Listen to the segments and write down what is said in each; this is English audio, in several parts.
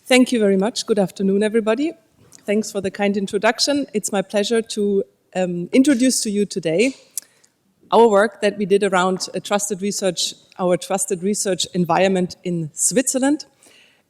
Thank you very much. Good afternoon, everybody. Thanks for the kind introduction. It's my pleasure to introduce to you today our work that we did around our trusted research environment in Switzerland.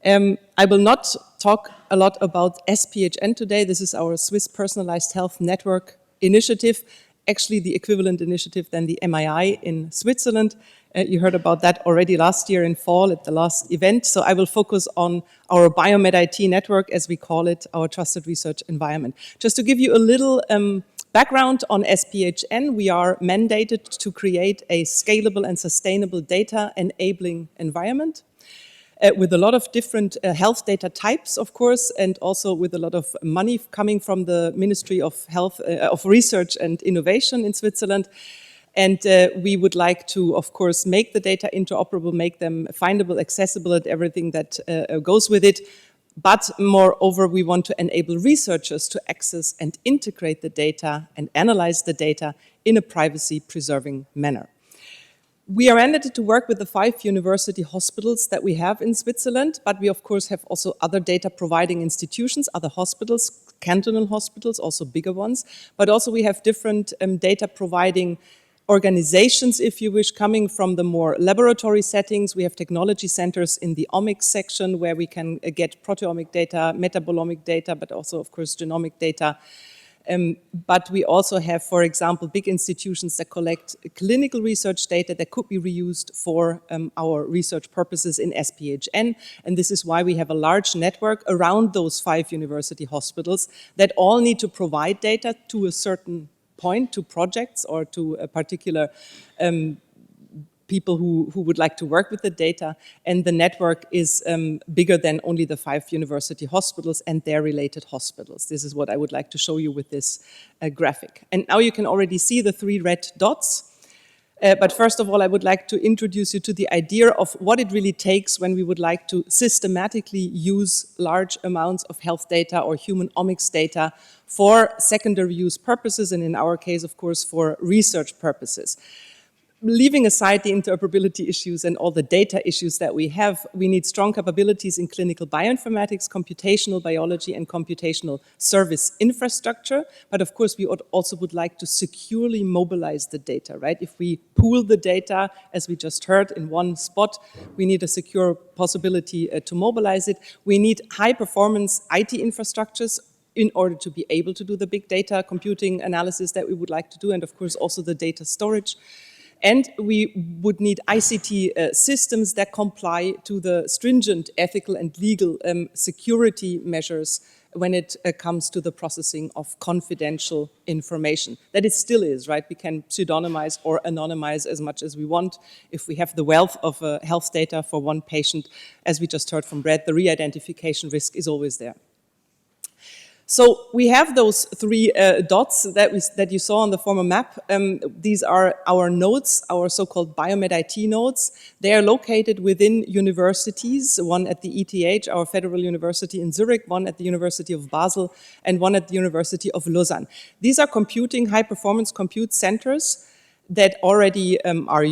I will not talk a lot about SPHN today. This is our Swiss Personalized Health Network initiative, actually the equivalent initiative than the MII in Switzerland. You heard about that already last year in fall at the last event. So I will focus on our Biomed IT network, as we call it, our trusted research environment. Just to give you a little background on SPHN, we are mandated to create a scalable and sustainable data enabling environment with a lot of different health data types, of course, and also with a lot of money coming from the Ministry of Health, of Research and Innovation in Switzerland. And we would like to, of course, make the data interoperable, make them findable, accessible, and everything that goes with it. But moreover, we want to enable researchers to access and integrate the data and analyze the data in a privacy-preserving manner. We are mandated to work with the 5 university hospitals that we have in Switzerland, but we of course have also other data providing institutions, other hospitals, cantonal hospitals, also bigger ones, but also we have different data providing organizations, if you wish, coming from the more laboratory settings. We have technology centers in the omics section where we can get proteomic data, metabolomic data, but also of course genomic data. But we also have, for example, big institutions that collect clinical research data that could be reused for our research purposes in SPHN. And this is why we have a large network around those 5 university hospitals that all need to provide data to a certain point, to projects or to a particular people who would like to work with the data, and the network is bigger than only the 5 university hospitals and their related hospitals. This is what I would like to show you with this graphic. And now you can already see the 3 red dots. But first of all, I would like to introduce you to the idea of what it really takes when we would like to systematically use large amounts of health data or human omics data for secondary use purposes, and in our case, of course, for research purposes. Leaving aside the interoperability issues and all the data issues that we have, we need strong capabilities in clinical bioinformatics, computational biology, and computational service infrastructure. But of course, we also would like to securely mobilize the data, right? If we pool the data, as we just heard, in one spot, we need a secure possibility to mobilize it. We need high-performance IT infrastructures in order to be able to do the big data computing analysis that we would like to do, and of course, also the data storage. And we would need ICT systems that comply to the stringent ethical and legal security measures when it comes to the processing of confidential information. That it still is, right? We can pseudonymize or anonymize as much as we want. If we have the wealth of health data for one patient, as we just heard from Brad, the re-identification risk is always there. So we have those 3 dots that you saw on the former map. These are our nodes, our so-called Biomed IT nodes. They are located within universities, one at the ETH, our federal university in Zurich, one at the University of Basel, and one at the University of Lausanne. These are high-performance compute centers that already were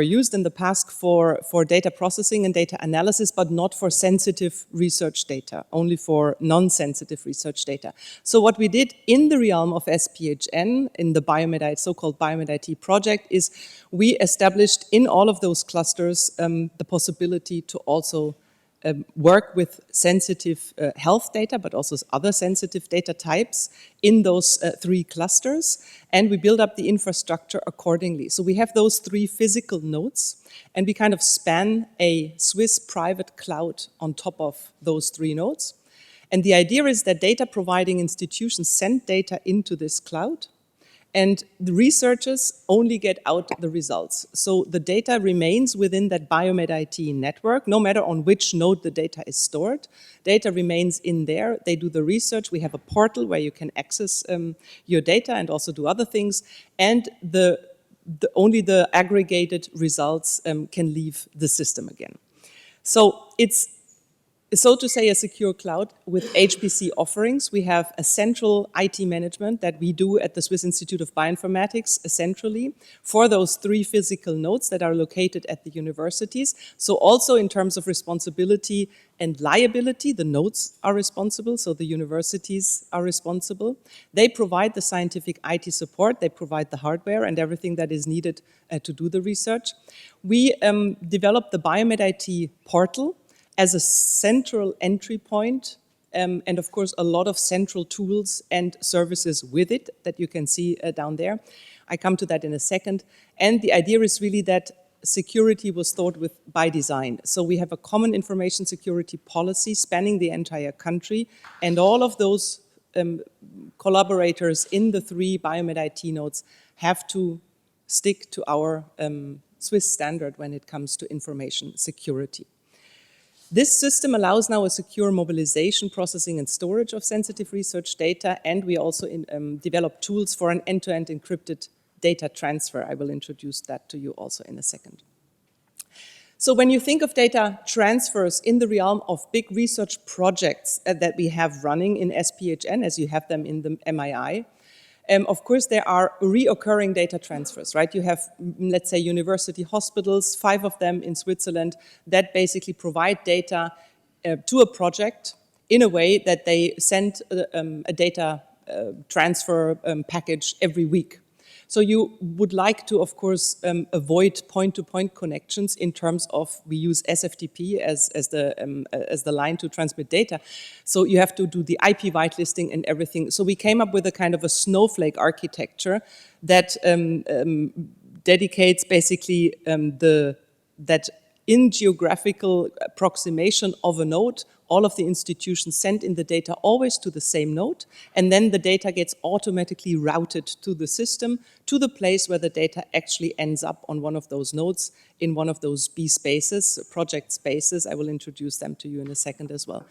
used in the past for data processing and data analysis, but not for sensitive research data, only for non-sensitive research data. So what we did in the realm of SPHN, in the so-called Biomed IT project, is we established in all of those clusters the possibility to also work with sensitive health data, but also other sensitive data types in those 3 clusters, and we build up the infrastructure accordingly. So we have those 3 physical nodes, and we kind of span a Swiss private cloud on top of those 3 nodes. And the idea is that data providing institutions send data into this cloud, and the researchers only get out the results. So the data remains within that Biomed IT network, no matter on which node the data is stored. Data remains in there. They do the research. We have a portal where you can access your data and also do other things. And only the aggregated results can leave the system again. So it's so to say, a secure cloud with HPC offerings. We have a central IT management that we do at the Swiss Institute of Bioinformatics centrally for those 3 physical nodes that are located at the universities. So also in terms of responsibility and liability, the nodes are responsible, so the universities are responsible. They provide the scientific IT support, they provide the hardware and everything that is needed to do the research. We developed the Biomed IT portal as a central entry point, and of course a lot of central tools and services with it that you can see down there. I come to that in a second. And the idea is really that security was thought with by design. So we have a common information security policy spanning the entire country, and all of those collaborators in the 3 Biomed IT nodes have to stick to our Swiss standard when it comes to information security. This system allows now a secure mobilization, processing, and storage of sensitive research data, and we also develop tools for an end-to-end encrypted data transfer. I will introduce that to you also in a second. So when you think of data transfers in the realm of big research projects that we have running in SPHN, as you have them in the MII, of course, there are reoccurring data transfers, right? You have, let's say, university hospitals, 5 of them in Switzerland, that basically provide data to a project in a way that they send a data transfer package every week. So you would like to, of course, avoid point-to-point connections in terms of, we use SFTP as the line to transmit data. So you have to do the IP whitelisting and everything. So we came up with a kind of a snowflake architecture that dedicates basically that in geographical approximation of a node, all of the institutions send in the data always to the same node, and then the data gets automatically routed to the system, to the place where the data actually ends up on one of those nodes, in one of those B spaces, project spaces. I will introduce them to you in a second as well.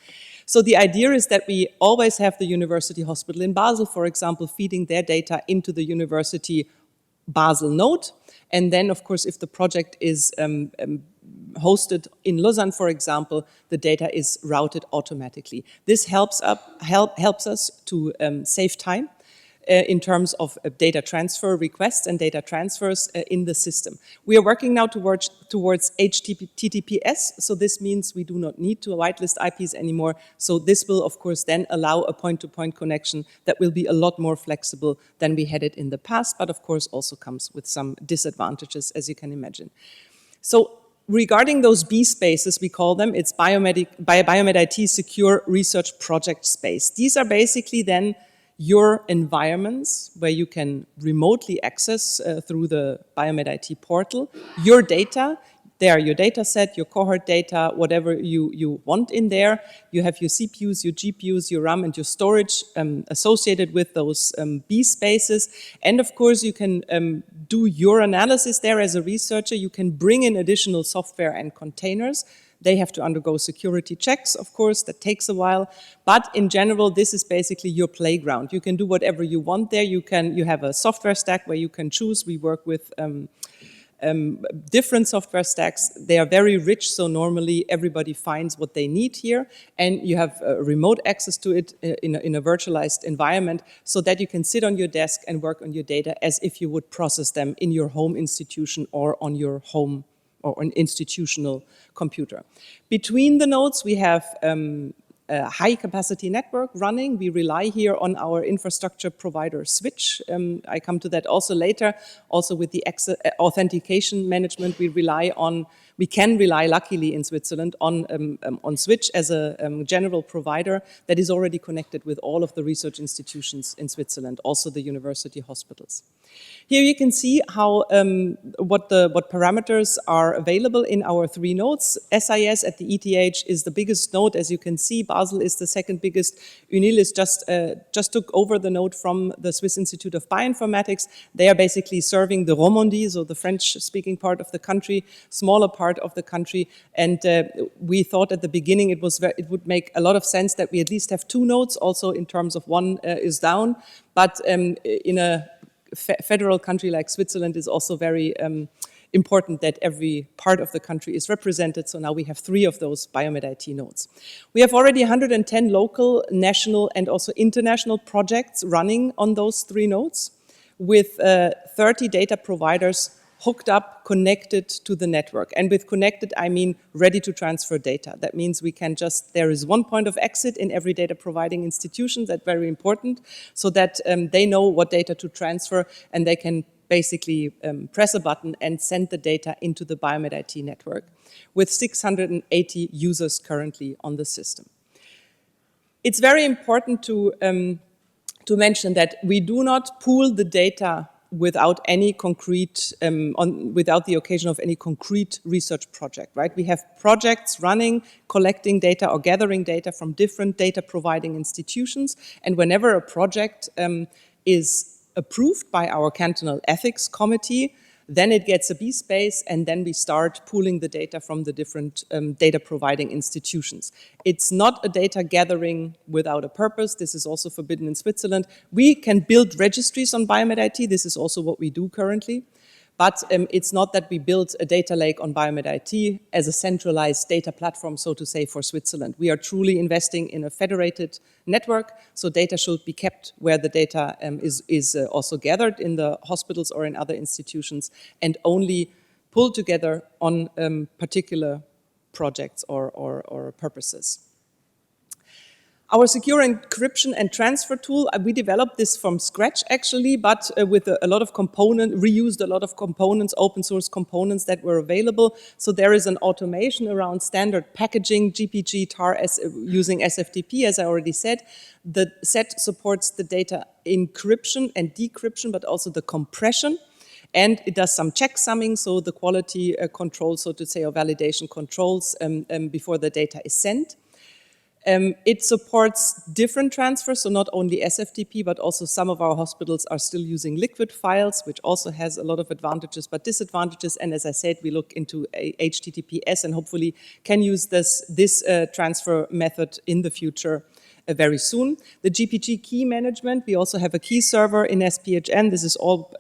So the idea is that we always have the University Hospital in Basel, for example, feeding their data into the University Basel node, and then, of course, if the project is hosted in Lausanne, for example, the data is routed automatically. This helps us to save time in terms of data transfer requests and data transfers in the system. We are working now towards HTTPS, so this means we do not need to whitelist IPs anymore. So this will, of course, then allow a point-to-point connection that will be a lot more flexible than we had it in the past, but of course also comes with some disadvantages, as you can imagine. So regarding those B spaces, we call them, it's Biomed IT Secure Research Project Space. These are basically then your environments where you can remotely access through the Biomed IT portal your data. There, your data set, your cohort data, whatever you want in there. You have your CPUs, your GPUs, your RAM, and your storage associated with those B spaces. And of course, you can do your analysis there as a researcher. You can bring in additional software and containers. They have to undergo security checks, of course, that takes a while. But in general, this is basically your playground. You can do whatever you want there. You have a software stack where you can choose. We work with different software stacks. They are very rich, so normally everybody finds what they need here, and you have remote access to it in a virtualized environment so that you can sit on your desk and work on your data as if you would process them in your home institution or on your home or an institutional computer. Between the nodes, we have a high-capacity network running. We rely here on our infrastructure provider Switch. I come to that also later. Also with the authentication management, we can rely, luckily in Switzerland, on Switch as a general provider that is already connected with all of the research institutions in Switzerland, also the university hospitals. Here you can see how what parameters are available in our 3 nodes. SIS at the ETH is the biggest node, as you can see. Basel is the second biggest. UNIL is just took over the node from the Swiss Institute of Bioinformatics. They are basically serving the Romandie, so the French-speaking part of the country, smaller part of the country. And we thought at the beginning it would make a lot of sense that we at least have 2 nodes, also in terms of one is down. But in a federal country like Switzerland is also very important that every part of the country is represented, so now we have 3 of those Biomed IT nodes. We have already 110 local, national, and also international projects running on those 3 nodes, with 30 data providers hooked up, connected to the network. And with connected, I mean ready to transfer data. That means we can just, there is one point of exit in every data providing institution. That's very important, so that they know what data to transfer, and they can basically press a button and send the data into the Biomed IT network, with 680 users currently on the system. It's very important to mention that we do not pool the data without any concrete, without the occasion of any concrete research project, right? We have projects running, collecting data or gathering data from different data providing institutions, and whenever a project is approved by our cantonal ethics committee, then it gets a B-space, and then we start pooling the data from the different data providing institutions. It's not a data gathering without a purpose. This is also forbidden in Switzerland. We can build registries on Biomed IT. This is also what we do currently. But it's not that we build a data lake on Biomed IT as a centralized data platform, so to say, for Switzerland. We are truly investing in a federated network, so data should be kept where the data is also gathered in the hospitals or in other institutions, and only pulled together on particular projects or purposes. Our secure encryption and transfer tool, we developed this from scratch actually, but with a lot of reused a lot of components, open source components that were available. So there is an automation around standard packaging, GPG, TAR, using SFTP, as I already said. The set supports the data encryption and decryption, but also the compression. And it does some checksumming, so the quality control, so to say, or validation controls before the data is sent. It supports different transfers, so not only SFTP, but also some of our hospitals are still using liquid files, which also has a lot of advantages but disadvantages. And as I said, we look into HTTPS and hopefully can use this transfer method in the future very soon. The GPG key management, we also have a key server in SPHN. This is all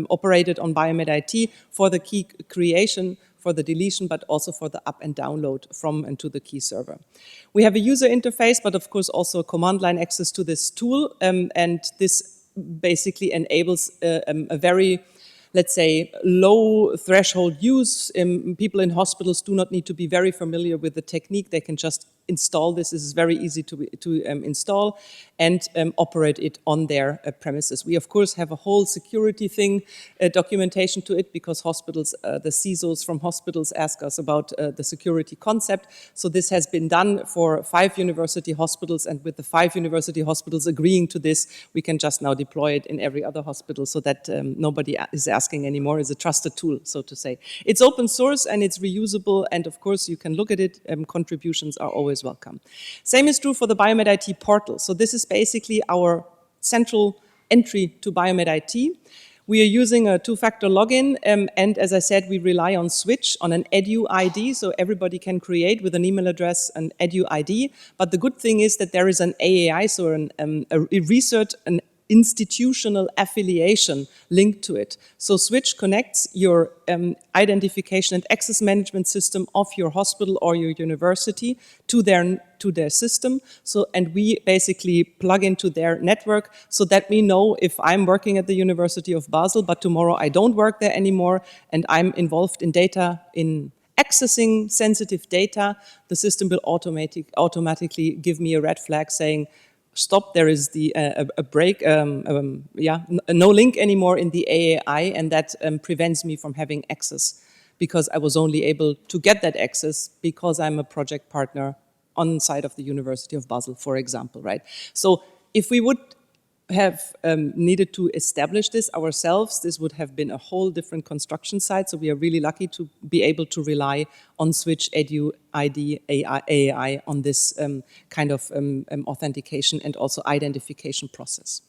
operated on Biomed IT for the key creation, for the deletion, but also for the up and download from and to the key server. We have a user interface, but of course also command line access to this tool, and this basically enables a very, let's say, low threshold use. People in hospitals do not need to be very familiar with the technique. They can just install this. This is very easy to install and operate it on their premises. We, of course, have a whole security thing, documentation to it, because hospitals, the CISOs from hospitals ask us about the security concept. So this has been done for 5 university hospitals, and with the 5 university hospitals agreeing to this, we can just now deploy it in every other hospital so that nobody is asking anymore. It's a trusted tool, so to say. It's open source and it's reusable, and of course you can look at it. Contributions are always welcome. Same is true for the Biomed IT portal. So this is basically our central entry to Biomed IT. We are using a 2-factor login, and as I said, we rely on Switch, on an edu ID, so everybody can create with an email address an edu ID. But the good thing is that there is an AAI, so a research, an institutional affiliation linked to it. So Switch connects your identification and access management system of your hospital or your university to their system. So, and we basically plug into their network so that we know if I'm working at the University of Basel, but tomorrow I don't work there anymore and I'm involved in data, in accessing sensitive data, the system will automatically give me a red flag saying, stop, there is a break, no link anymore in the AAI, and that prevents me from having access, because I was only able to get that access because I'm a project partner on site of the University of Basel, for example, right? So if we would have needed to establish this ourselves, this would have been a whole different construction site. So we are really lucky to be able to rely on Switch, Edu, ID, AI on this kind of authentication and also identification process.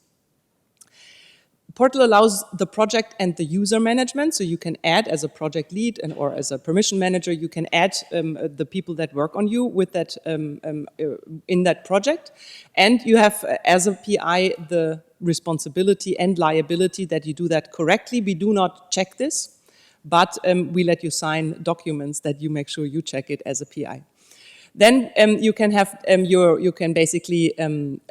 Portal allows the project and the user management, so you can add as a project lead or as a permission manager, you can add the people that work on you with that in that project, and you have as a PI the responsibility and liability that you do that correctly. We do not check this, but we let you sign documents that you make sure you check it as a PI. Then you can have you can basically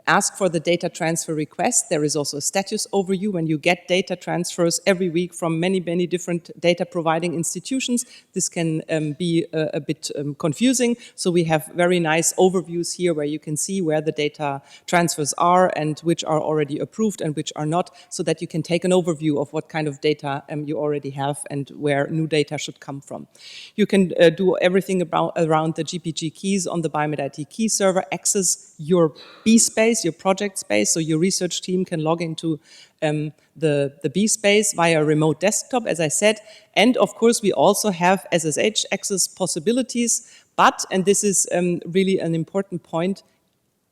ask for the data transfer request. There is also a status overview when you get data transfers every week from many, many different data providing institutions. This can be a bit confusing. So we have very nice overviews here where you can see where the data transfers are and which are already approved and which are not, so that you can take an overview of what kind of data you already have and where new data should come from. You can do everything around the GPG keys on the Biomed IT key server, access your B space, your project space, so your research team can log into the B space via a remote desktop, as I said. And of course, we also have SSH access possibilities, but, and this is really an important point,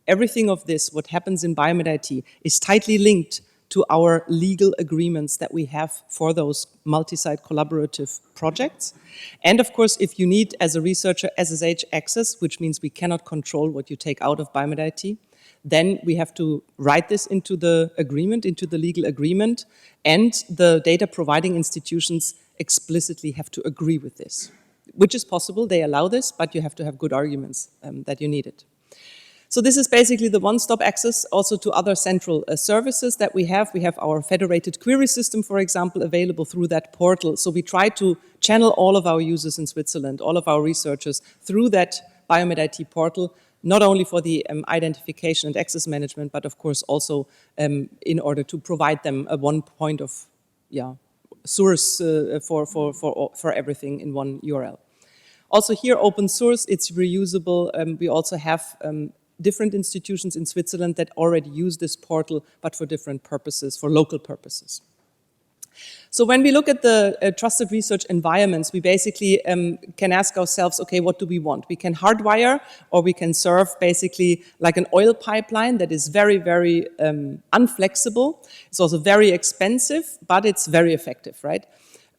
everything of this, what happens in Biomed IT, is tightly linked to our legal agreements that we have for those multi-site collaborative projects. And of course, if you need, as a researcher, SSH access, which means we cannot control what you take out of Biomed IT, then we have to write this into the agreement, into the legal agreement, and the data providing institutions explicitly have to agree with this, which is possible. They allow this, but you have to have good arguments that you need it. So this is basically the one-stop access also to other central services that we have. We have our federated query system, for example, available through that portal. So we try to channel all of our users in Switzerland, all of our researchers, through that Biomed IT portal, not only for the identification and access management, but of course also in order to provide them a one point of source for everything in one URL. Also here, open source, it's reusable. We also have different institutions in Switzerland that already use this portal, but for different purposes, for local purposes. So when we look at the trusted research environments, we basically can ask ourselves, okay, what do we want? We can hardwire, or we can serve basically like an oil pipeline that is very, very unflexible. It's also very expensive, but it's very effective, right?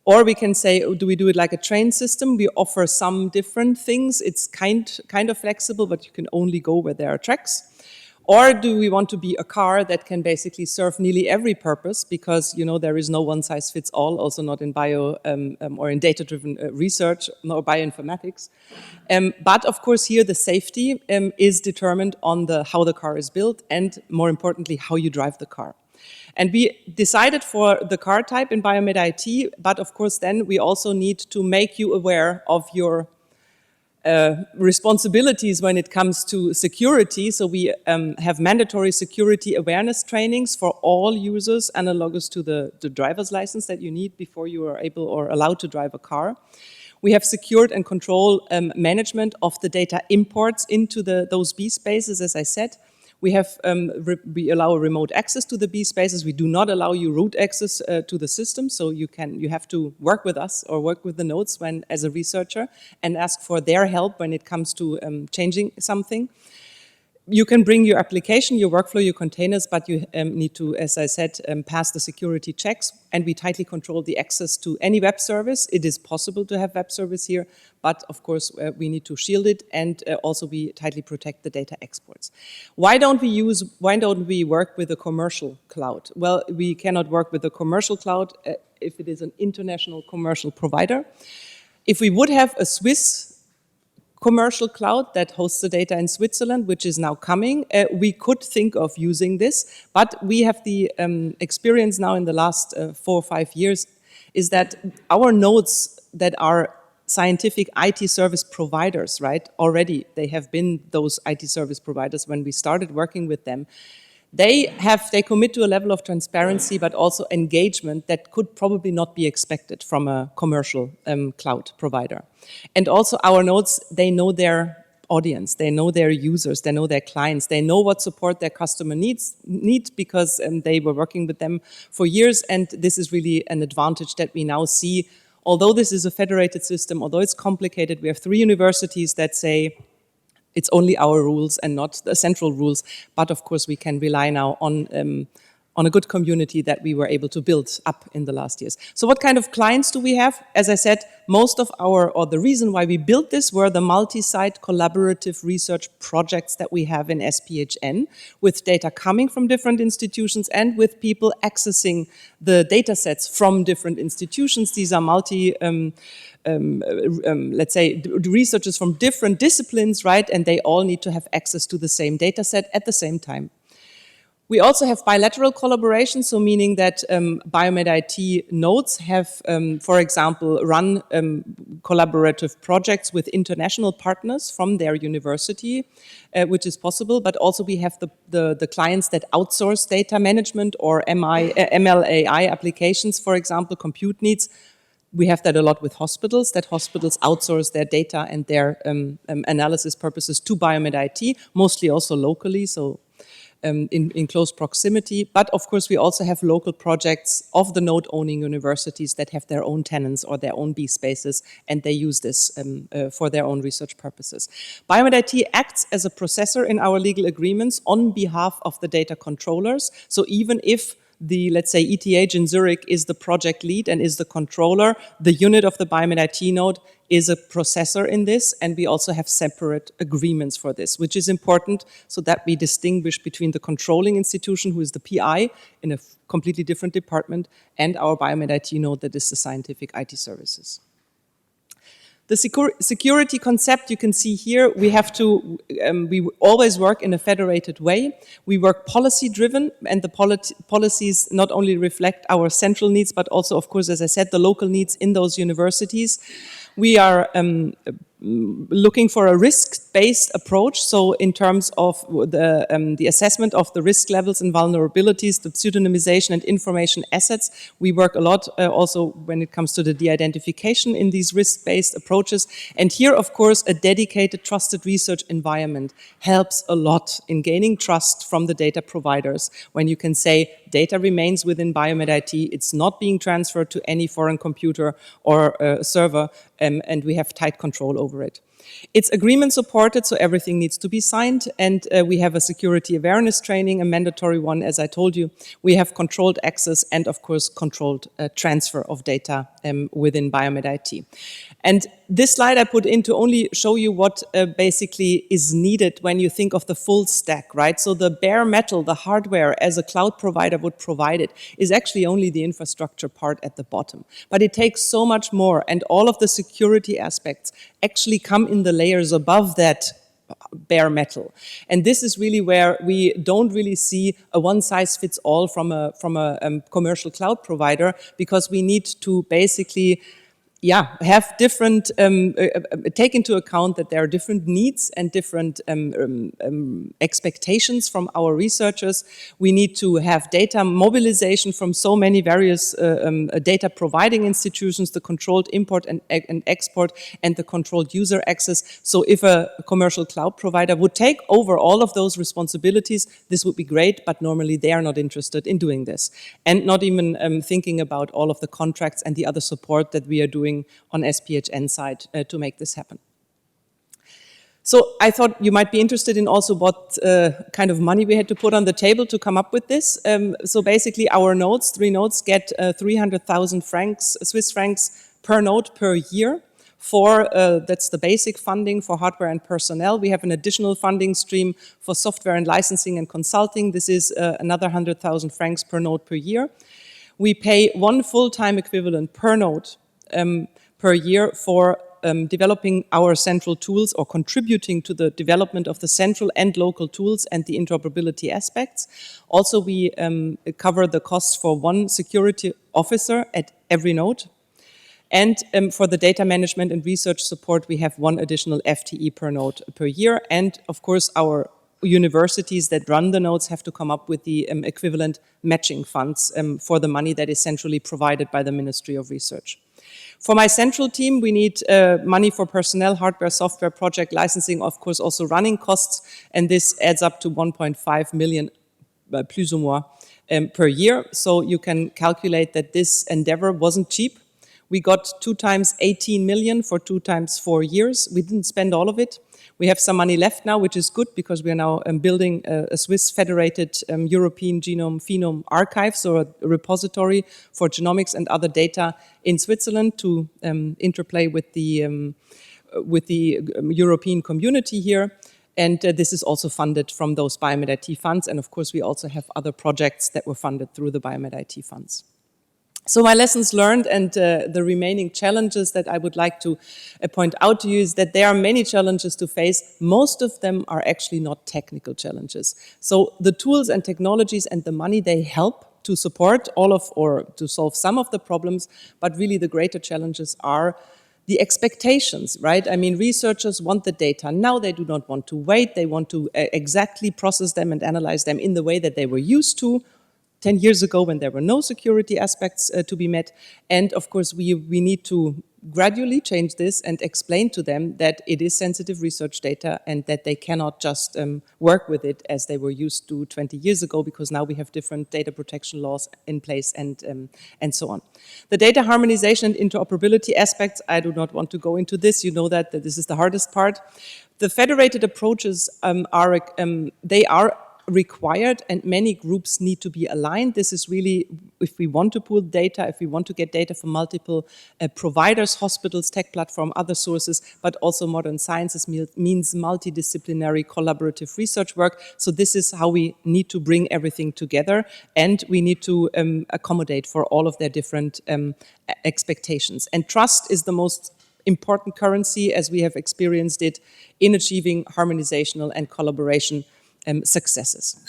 Or we can say, do we do it like a train system? We offer some different things. It's kind of flexible, but you can only go where there are tracks. Or do we want to be a car that can basically serve nearly every purpose? Because, you know, there is no one size fits all, also not in bio or in data-driven research or bioinformatics. But of course here the safety is determined on how the car is built and, more importantly, how you drive the car. And we decided for the car type in Biomed IT, but of course then we also need to make you aware of your responsibilities when it comes to security. So we have mandatory security awareness trainings for all users, analogous to the driver's license that you need before you are able or allowed to drive a car. We have secured and control management of the data imports into those B spaces, as I said. We we allow remote access to the B spaces. We do not allow you root access to the system, so you have to work with us or work with the nodes as a researcher and ask for their help when it comes to changing something. You can bring your application, your workflow, your containers, but you need to, as I said, pass the security checks, and we tightly control the access to any web service. It is possible to have web service here, but of course we need to shield it, and also we tightly protect the data exports. Why don't we work with a commercial cloud? Well, we cannot work with a commercial cloud if it is an international commercial provider. If we would have a Swiss commercial cloud that hosts the data in Switzerland, which is now coming, we could think of using this, but we have the experience now in the last 4 or 5 years is that our nodes that are scientific IT service providers, right, already they have been those IT service providers when we started working with them. They commit to a level of transparency, but also engagement that could probably not be expected from a commercial cloud provider. And also our nodes, they know their audience, they know their users, they know their clients, they know what support their customer need because they were working with them for years, and this is really an advantage that we now see. Although this is a federated system, although it's complicated, we have 3 universities that say, it's only our rules and not the central rules. But of course, we can rely now on on a good community that we were able to build up in the last years. So what kind of clients do we have? As I said, most of the reason why we built this were the multi-site collaborative research projects that we have in SPHN, with data coming from different institutions and with people accessing the data sets from different institutions. These are let's say, researchers from different disciplines, right? And they all need to have access to the same data set at the same time. We also have bilateral collaboration, so meaning that Biomed IT nodes have, for example, run collaborative projects with international partners from their university, which is possible, but also we have the clients that outsource data management or ML/AI applications, for example, compute needs. We have that a lot with hospitals, that hospitals outsource their data and their analysis purposes to Biomed IT, mostly also locally, so in close proximity. But of course, we also have local projects of the node-owning universities that have their own tenants or their own B spaces, and they use this for their own research purposes. Biomed IT acts as a processor in our legal agreements on behalf of the data controllers. So even if the, let's say, ETH in Zurich is the project lead and is the controller, the unit of the Biomed IT node is a processor in this, and we also have separate agreements for this, which is important so that we distinguish between the controlling institution, who is the PI in a completely different department, and our Biomed IT node that is the scientific IT services. The security concept you can see here, we have to, we always work in a federated way. We work policy-driven, and the policies not only reflect our central needs, but also, of course, as I said, the local needs in those universities. We are looking for a risk-based approach, so in terms of the assessment of the risk levels and vulnerabilities, the pseudonymization and information assets, we work a lot also when it comes to the de-identification in these risk-based approaches. And here, of course, a dedicated trusted research environment helps a lot in gaining trust from the data providers. When you can say data remains within Biomed IT, it's not being transferred to any foreign computer or server, and we have tight control over it. It's agreement supported, so everything needs to be signed, and we have a security awareness training, a mandatory one, as I told you. We have controlled access and, of course, controlled transfer of data within Biomed IT. And this slide I put in to only show you what basically is needed when you think of the full stack, right? So the bare metal, the hardware, as a cloud provider would provide it, is actually only the infrastructure part at the bottom. But it takes so much more, and all of the security aspects actually come in the layers above that bare metal. And this is really where we don't really see a one-size-fits-all from a commercial cloud provider, because we need to basically have different, take into account that there are different needs and different expectations from our researchers. We need to have data mobilization from so many various data providing institutions, the controlled import and export, and the controlled user access. So if a commercial cloud provider would take over all of those responsibilities, this would be great, but normally they are not interested in doing this, and not even thinking about all of the contracts and the other support that we are doing on SPHN side to make this happen. So I thought you might be interested in also what kind of money we had to put on the table to come up with this. So basically our nodes, 3 nodes, get 300,000 francs, Swiss francs per node per year. For, that's the basic funding for hardware and personnel. We have an additional funding stream for software and licensing and consulting. This is another 100,000 francs per node per year. We pay 1 full-time equivalent per node per year for developing our central tools or contributing to the development of the central and local tools and the interoperability aspects. Also, we cover the costs for 1 security officer at every node. And for the data management and research support, we have 1 additional FTE per node per year. And of course, our universities that run the nodes have to come up with the equivalent matching funds for the money that is centrally provided by the Ministry of Research. For my central team, we need money for personnel, hardware, software, project licensing, of course, also running costs, and this adds up to 1.5 million plus ou moins per year. So you can calculate that this endeavor wasn't cheap. We got 2 times 18 million for 2 times 4 years. We didn't spend all of it. We have some money left now, which is good because we are now building a Swiss federated European genome-phenome archive, so a repository for genomics and other data in Switzerland to interplay with the European community here. And this is also funded from those Biomed IT funds. And of course, we also have other projects that were funded through the Biomed IT funds. So my lessons learned and the remaining challenges that I would like to point out to you is that there are many challenges to face. Most of them are actually not technical challenges. So the tools and technologies and the money, they help to support all of, or to solve some of the problems, but really the greater challenges are the expectations, right? I mean, researchers want the data now. They do not want to wait. They want to exactly process them and analyze them in the way that they were used to 10 years ago when there were no security aspects to be met. And of course, we need to gradually change this and explain to them that it is sensitive research data and that they cannot just work with it as they were used to 20 years ago, because now we have different data protection laws in place and so on. The data harmonization and interoperability aspects, I do not want to go into this. You know that this is the hardest part. The federated approaches they are required, and many groups need to be aligned. This is really, if we want to pool data, if we want to get data from multiple providers, hospitals, tech platform, other sources, but also modern sciences means multidisciplinary collaborative research work. So this is how we need to bring everything together, and we need to accommodate for all of their different expectations. And trust is the most important currency, as we have experienced it in achieving harmonizational and collaboration successes.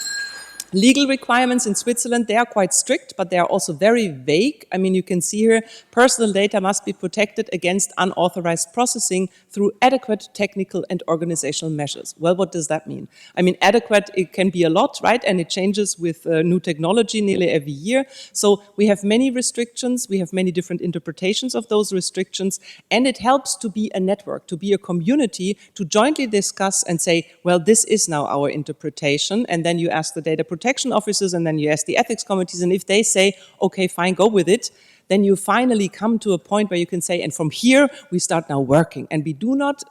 Legal requirements in Switzerland, they are quite strict, but they are also very vague. I mean, you can see here, personal data must be protected against unauthorized processing through adequate technical and organizational measures. Well, what does that mean? I mean, adequate, it can be a lot, right? And it changes with new technology nearly every year. So we have many restrictions, we have many different interpretations of those restrictions, and it helps to be a network, to be a community, to jointly discuss and say, well, this is now our interpretation, and then you ask the data protection officers, and then you ask the ethics committees, and if they say, okay, fine, go with it, then you finally come to a point where you can say, and from here, we start now working, and we do not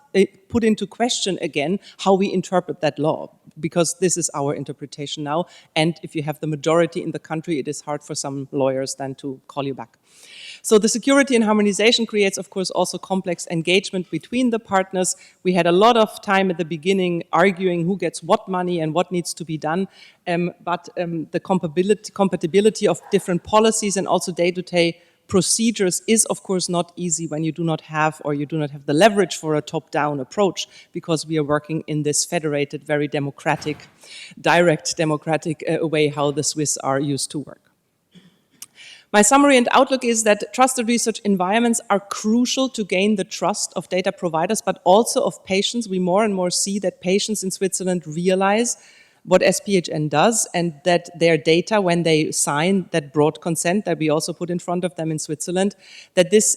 put into question again how we interpret that law, because this is our interpretation now, and if you have the majority in the country, it is hard for some lawyers then to call you back. So the security and harmonization creates, of course, also complex engagement between the partners. We had a lot of time at the beginning arguing who gets what money and what needs to be done, but the compatibility of different policies and also day-to-day procedures is, of course, not easy when you do not have, or you do not have the leverage for a top-down approach, because we are working in this federated, very democratic, direct democratic way how the Swiss are used to work. My summary and outlook is that trusted research environments are crucial to gain the trust of data providers, but also of patients. We more and more see that patients in Switzerland realize what SPHN does, and that their data, when they sign that broad consent that we also put in front of them in Switzerland, that this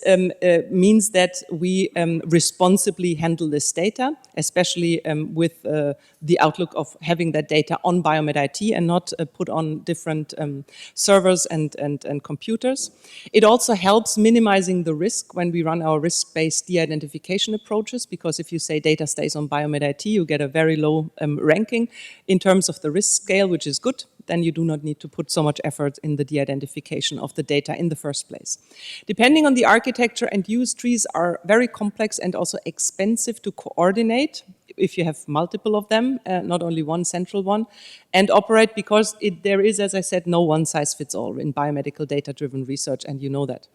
means that we responsibly handle this data, especially with the outlook of having that data on Biomed IT and not put on different servers and computers. It also helps minimizing the risk when we run our risk-based de-identification approaches, because if you say data stays on Biomed IT, you get a very low ranking in terms of the risk scale, which is good. Then you do not need to put so much effort in the de-identification of the data in the first place. Depending on the architecture and use, trees are very complex and also expensive to coordinate if you have multiple of them, not only one central one, and operate, because there is, as I said, no one-size-fits-all in biomedical data-driven research, and you know that.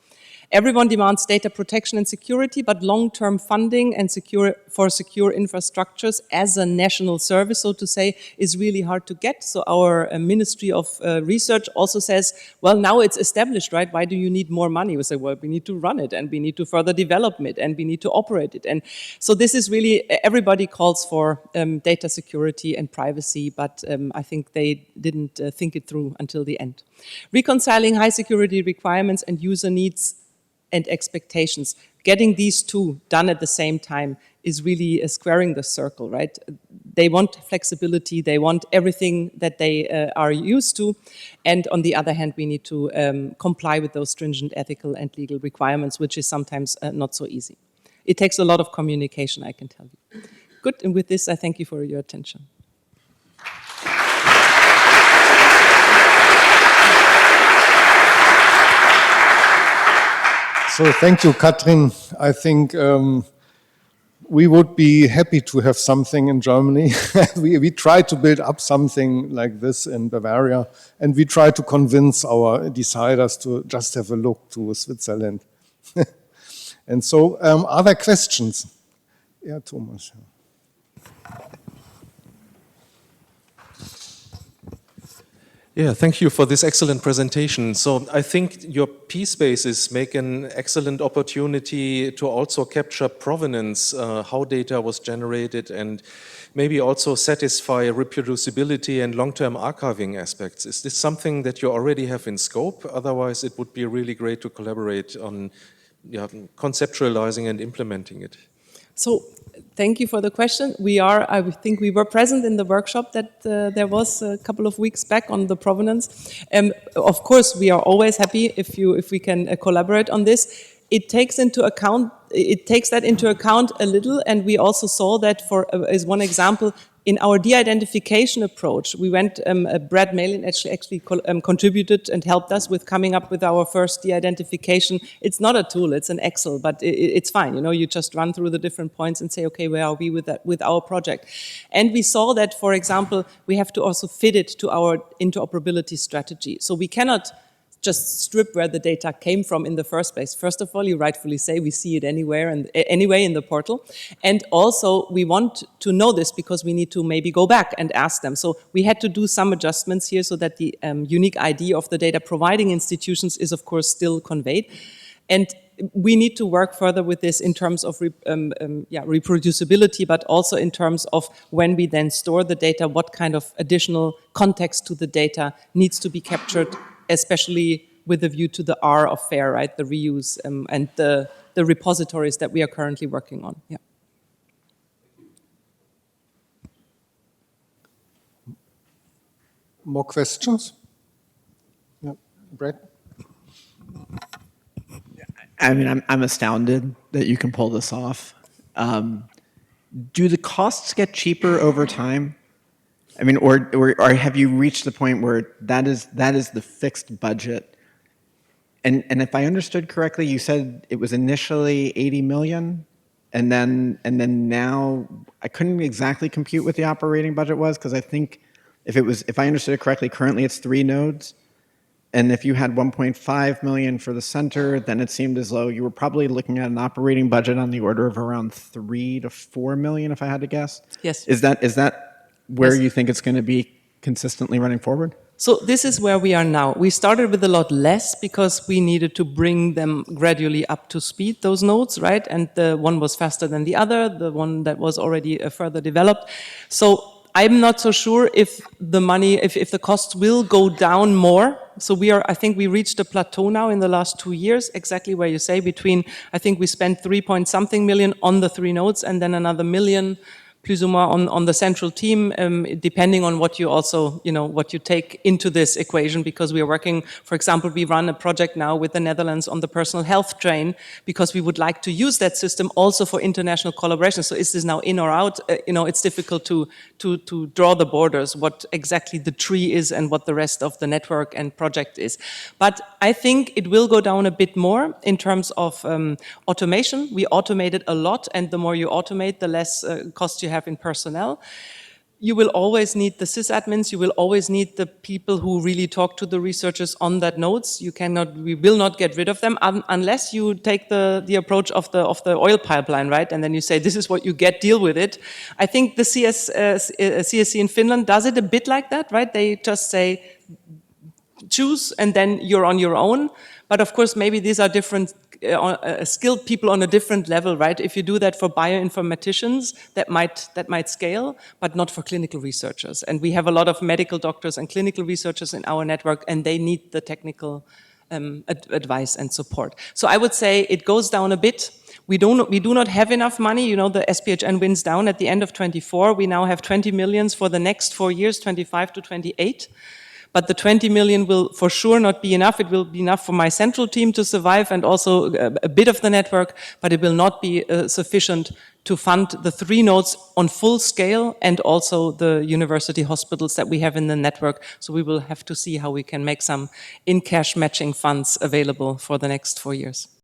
Everyone demands data protection and security, but long-term funding and secure infrastructures as a national service, so to say, is really hard to get. So our Ministry of Research also says, well, now it's established, right? Why do you need more money? We say, well, we need to run it, and we need to further develop it, and we need to operate it. And so this is really, everybody calls for data security and privacy, but I think they didn't think it through until the end. Reconciling high security requirements and user needs and expectations. Getting these two done at the same time is really squaring the circle, right? They want flexibility, they want everything that they are used to, and on the other hand, we need to comply with those stringent ethical and legal requirements, which is sometimes not so easy. It takes a lot of communication, I can tell you. Good, and with this, I thank you for your attention. So thank you, Katrin. I think we would be happy to have something in Germany. we try to build up something like this in Bavaria, and we try to convince our deciders to just have a look to Switzerland. And so, other questions? Yeah, Thomas. Yeah, thank you for this excellent presentation. So I think your P-spaces make an excellent opportunity to also capture provenance, how data was generated, and maybe also satisfy reproducibility and long-term archiving aspects. Is this something that you already have in scope? Otherwise, it would be really great to collaborate on conceptualizing and implementing it. So, thank you for the question. I think we were present in the workshop that there was a couple of weeks back on the provenance. Of course, we are always happy if we can collaborate on this. It takes that into account a little, and we also saw that as one example, in our de-identification approach, we went, Brad Malin actually contributed and helped us with coming up with our first de-identification. It's not a tool, it's an Excel, but it's fine. You just run through the different points and say, okay, where are we with our project? And we saw that, for example, we have to also fit it to our interoperability strategy. So we cannot just strip where the data came from in the first place. First of all, you rightfully say we see it anywhere and anyway in the portal. And also we want to know this because we need to maybe go back and ask them. So we had to do some adjustments here so that the unique ID of the data providing institutions is of course still conveyed. And we need to work further with this in terms of reproducibility, but also in terms of when we then store the data, what kind of additional context to the data needs to be captured, especially with a view to the R of FAIR, right? The reuse and the repositories that we are currently working on. Yeah. More questions? Yeah, Brett? I mean, I'm astounded that you can pull this off. Do the costs get cheaper over time? I mean, or have you reached the point where that is the fixed budget? And if I understood correctly, you said it was initially 80 million, and then now I couldn't exactly compute what the operating budget was, because I think if I understood it correctly, currently it's 3 nodes, and if you had 1.5 million for the center, then it seemed as though you were probably looking at an operating budget on the order of around 3 to 4 million, if I had to guess. Yes. Is that where you think it's going to be consistently running forward? So this is where we are now. We started with a lot less because we needed to bring them gradually up to speed, those nodes, right? And the one was faster than the other, the one that was already further developed. So I'm not so sure if the costs will go down more. So I think we reached a plateau now in the last 2 years, exactly where you say I think we spent 3-point-something million on the 3 nodes and then another million plus or more on the central team, depending on what you also, what you take into this equation, because we are working, for example, we run a project now with the Netherlands on the personal health train, because we would like to use that system also for international collaboration. So is this now in or out? It's difficult to draw the borders, what exactly the tree is and what the rest of the network and project is. But I think it will go down a bit more in terms of automation. We automated a lot, and the more you automate, the less cost you have in personnel. You will always need the sysadmins, you will always need the people who really talk to the researchers on that nodes. We will not get rid of them unless you take the approach of the oil pipeline, right? And then you say, this is what you get, deal with it. I think the CSC in Finland does it a bit like that, right? They just say, choose, and then you're on your own. But of course, maybe these are different skilled people on a different level, right? If you do that for bioinformaticians, that might scale, but not for clinical researchers. And we have a lot of medical doctors and clinical researchers in our network, and they need the technical advice and support. So I would say it goes down a bit. We do not have enough money. The SPHN winds down at the end of 24. We now have 20 million for the next 4 years, 25 to 28. but the 20 million will for sure not be enough. It will be enough for my central team to survive and also a bit of the network, but it will not be sufficient to fund the 3 nodes on full scale and also the university hospitals that we have in the network. So we will have to see how we can make some in-cash matching funds available for the next 4 years.